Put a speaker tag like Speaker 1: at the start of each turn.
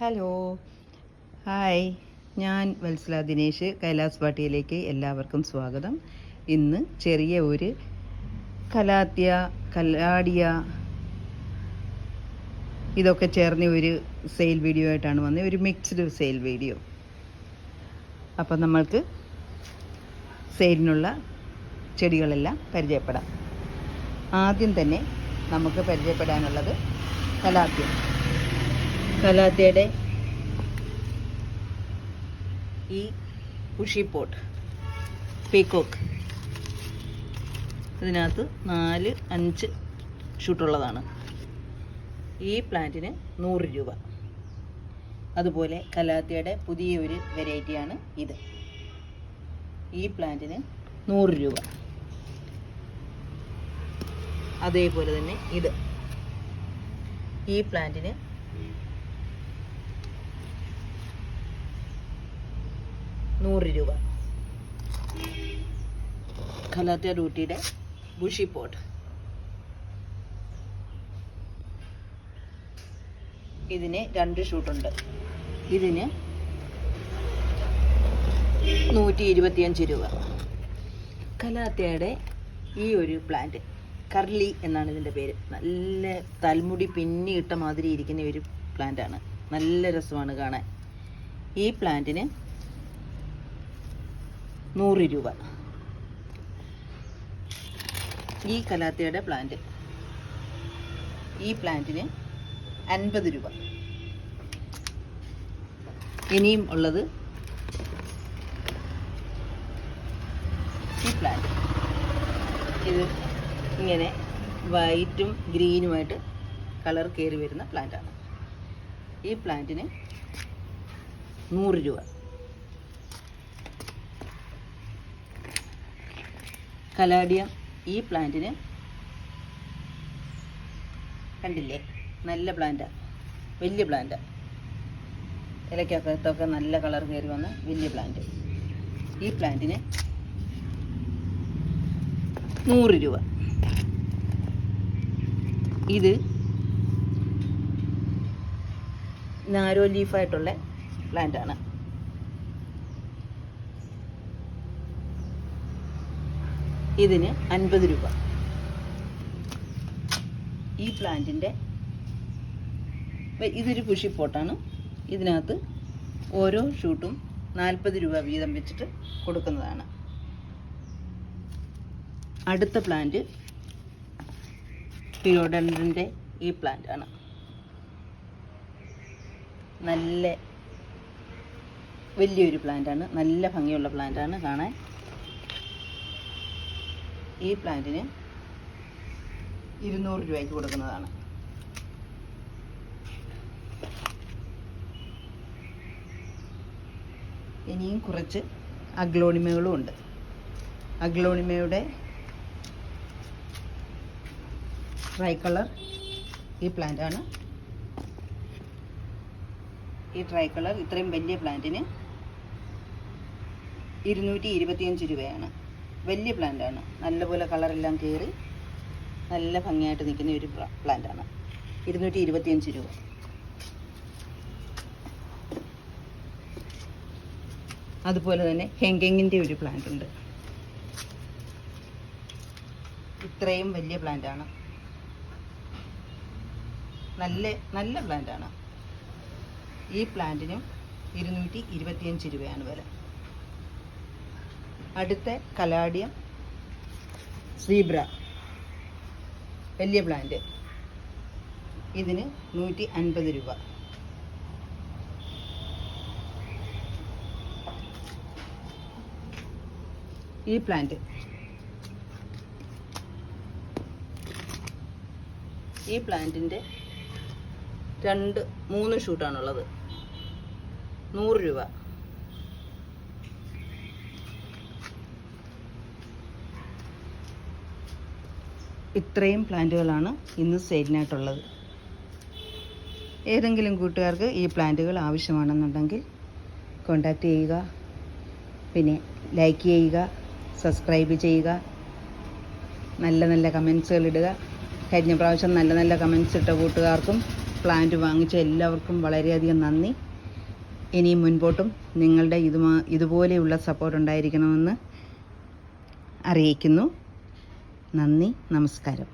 Speaker 1: Hello, hi. ഞാൻ വത്സല ദിനേശ്. കൈലാസ് പാട്ടിയിലേക്ക് എല്ലാവർക്കും സ്വാഗതം. ഇന്ന് ചെറിയ ഒരു കലാഡിയ ഇതൊക്കെ ചേർന്ന ഒരു സെയിൽ വീഡിയോ ആയിട്ടാണ് വന്നത്. ഒരു മിക്സ്ഡ് സെയിൽ വീഡിയോ. അപ്പം നമ്മൾക്ക് സെയിലിനുള്ള ചെടികളെല്ലാം പരിചയപ്പെടാം. ആദ്യം തന്നെ നമുക്ക് പരിചയപ്പെടാനുള്ളത് കലാത്തിയുടെ ഈ ഉഷി പോട്ട് പീക്കോക്ക്, ഇതിനകത്ത് 4-5 ഷൂട്ടുള്ളതാണ്. ഈ പ്ലാന്റിന് 100 രൂപ. അതുപോലെ കലാത്തിയുടെ പുതിയ ഒരു വെറൈറ്റിയാണ് ഇത്. ഈ പ്ലാന്റിന് 100 രൂപ. അതേപോലെ തന്നെ ഇത്, ഈ പ്ലാന്റിന് 100 രൂപ. കലാത്തിയ റൂട്ടിയുടെ ബുഷി പോട്ട്, ഇതിന് 2 ഷൂട്ടുണ്ട്. ഇതിന് 125 രൂപ. കലാത്തിയയുടെ ഈ ഒരു പ്ലാന്റ് കർലി എന്നാണ് ഇതിൻ്റെ പേര്. നല്ല തലമുടി പിന്നിയിട്ട മാതിരി ഇരിക്കുന്ന ഒരു പ്ലാന്റാണ്. നല്ല രസമാണ് കാണാൻ. ഈ പ്ലാന്റിന് 100 രൂപ. ഈ കലാത്തിയുടെ പ്ലാന്റ്, ഈ പ്ലാന്റിന് 50 രൂപ. ഇനിയും ഉള്ളത് ഈ പ്ലാന്റ്. ഇത് ഇങ്ങനെ വൈറ്റും ഗ്രീനുമായിട്ട് കളർ കയറി വരുന്ന പ്ലാന്റാണ്. ഈ പ്ലാന്റിന് 100 രൂപ. കലാഡിയ ഈ പ്ലാന്റിന് കണ്ടില്ലേ, നല്ല പ്ലാന്റാണ്, വലിയ പ്ലാന്റാണ്. ഇലയ്ക്കകത്തൊക്കെ നല്ല കളർ കയറി വന്ന വലിയ പ്ലാന്റ്. ഈ പ്ലാന്റിന് 100 രൂപ. ഇത് നാരോ ലീഫായിട്ടുള്ള പ്ലാന്റാണ്. ഇതിന് 50 രൂപ. ഈ പ്ലാന്റിൻ്റെ ഇതൊരു പുഷി പോട്ടാണ്. ഇതിനകത്ത് ഓരോ ഷൂട്ടും 40 രൂപ വീതം വെച്ചിട്ട് കൊടുക്കുന്നതാണ്. അടുത്ത പ്ലാന്റ് ഫിലോഡൻഡ്രൻ്റെ ഈ പ്ലാന്റ് ആണ്. നല്ല വലിയൊരു പ്ലാന്റാണ്, നല്ല ഭംഗിയുള്ള പ്ലാന്റാണ് കാണാൻ. ഈ പ്ലാന്റിന് 200 രൂപയ്ക്ക് കൊടുക്കുന്നതാണ്. ഇനിയും കുറച്ച് അഗ്ലോണിമകളും ഉണ്ട്. അഗ്ലോണിമയുടെ ട്രൈ കളർ ഈ പ്ലാന്റാണ്. ഈ ട്രൈ കളർ ഇത്രയും വലിയ പ്ലാന്റിന് 225 രൂപയാണ്. വലിയ പ്ലാന്റാണ്, നല്ലപോലെ കളറെല്ലാം കയറി നല്ല ഭംഗിയായിട്ട് നിൽക്കുന്ന ഒരു പ്ലാന്റാണ്. 225 രൂപ. അതുപോലെ തന്നെ ഹെങ്കിങ്ങിൻ്റെ ഒരു പ്ലാന്റ് ഉണ്ട്. ഇത്രയും വലിയ പ്ലാന്റാണ്, നല്ല പ്ലാന്റാണ്. ഈ പ്ലാന്റിനും 225 രൂപയാണ് വില. അടുത്ത കലാഡിയം സീബ്ര, വലിയ പ്ലാന്റ്. ഇതിന് 150 രൂപ. ഈ പ്ലാന്റ്, ഈ പ്ലാന്റിൻ്റെ 2-3 ഷൂട്ടാണുള്ളത്. 100 രൂപ. ഇത്രയും പ്ലാന്റുകളാണ് ഇന്ന് സെയിലിനായിട്ടുള്ളത്. ഏതെങ്കിലും കൂട്ടുകാർക്ക് ഈ പ്ലാന്റുകൾ ആവശ്യമാണെന്നുണ്ടെങ്കിൽ കോൺടാക്റ്റ് ചെയ്യുക. പിന്നെ ലൈക്ക് ചെയ്യുക, സബ്സ്ക്രൈബ് ചെയ്യുക, നല്ല കമൻസുകൾ ഇടുക. കഴിഞ്ഞ പ്രാവശ്യം നല്ല കമൻസ് ഇട്ട കൂട്ടുകാർക്കും പ്ലാന്റ് വാങ്ങിച്ച എല്ലാവർക്കും വളരെയധികം നന്ദി. ഇനിയും മുൻപോട്ടും നിങ്ങളുടെ ഇതുപോലെയുള്ള സപ്പോർട്ട് ഉണ്ടായിരിക്കണമെന്ന് അറിയിക്കുന്നു. നന്ദി, നമസ്കാരം.